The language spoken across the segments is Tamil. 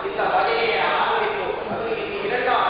இந்த பஜனையை ஆரம்பித்தோம். அது 2ஆம்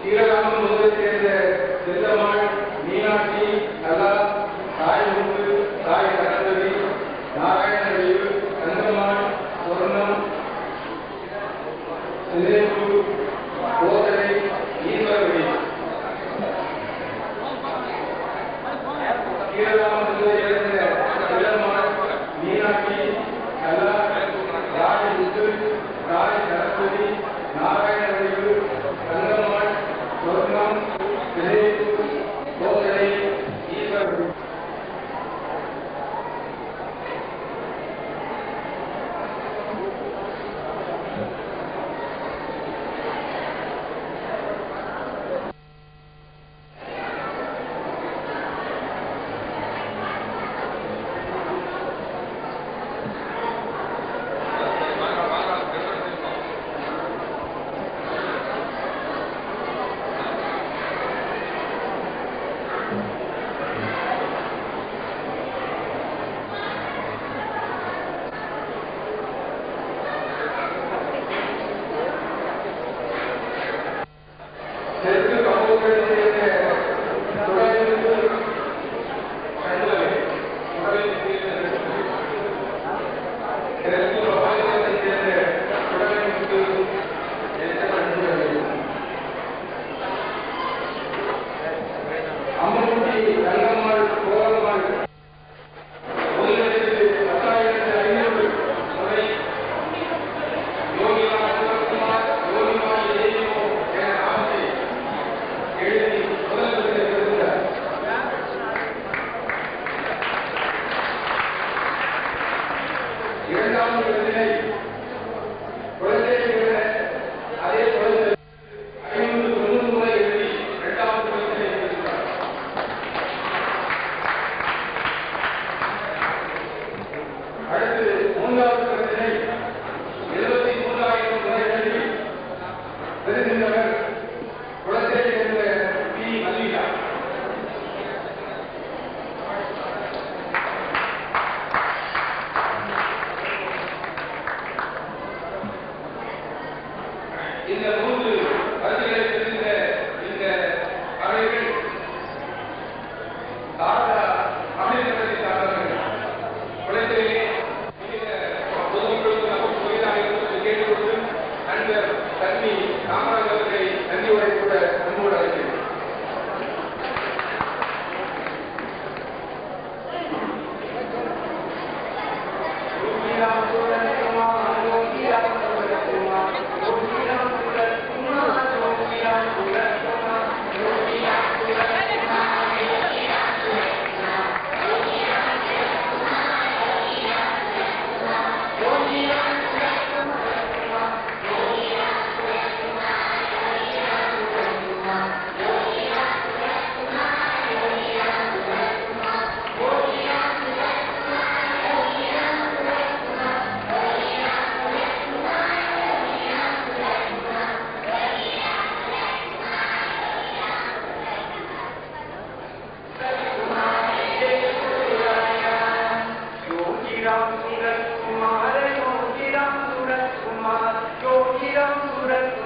ஸ்ரீரங்கம் முதலை சேர்ந்த செல்லம்மாள், மீனாட்சி, கலா, தாய் முத்து, தாய் சரஸ்வதி, நாராயணவேலு, தங்கம்மாள், சொர்ணம், சிலேபு, கோதரை, ஈஸ்வரவழி. ஸ்ரீரங்கம் முதலை சேர்ந்த செல்லம்மாள், மீனாட்சி, கலா, தாய் முத்து, தாய் சரஸ்வதி, நாராயணவேலு, தங்கம்மாள், சொர்ணம், சிலேபு, கோதரை, ஈஸ்வரவழி. தெற்கு கபோக்கரை சேர்ந்த துறைமுக கண்ணுவலை, தெற்கு கபோக்கரை சேர்ந்த துறைமுக கண்ணுவலை, அம்மன்குட்டி, தங்கம்மாள், கோலம்மாள், 1,10,500 முறை யோகிமா சிவகுமார், யோகிமா எதையோ என நாமத்தை எழுதி முதல் பரிசை பெறுகிறார். இரண்டாவது பரிசினை குழந்தை அதே குழந்தை 590 முறை எழுதி இரண்டாவது பரிசினை பெறுகிறார். அடுத்து மூன்றாவது பரிசினை 73,000 முறை எழுதி பெறுகின்றவர் குழந்தை சேர்ந்த பி. மல்லிகா. இந்த 3 பரிசுகளை பெறுகின்ற இந்த அவைகள் தாரா அமெரிக்கத்தை சார்ந்தவர்கள். குழந்தைகளே பொதுமக்களுக்கு நமக்கு புதிதாக இருப்பது கேட்டுக்கொண்டு நண்பர் தன்வி காமராஜ் அவர்களை நன்றி உரை கூட அன்போடு அழைக்கிறேன். Yogi Ram Surat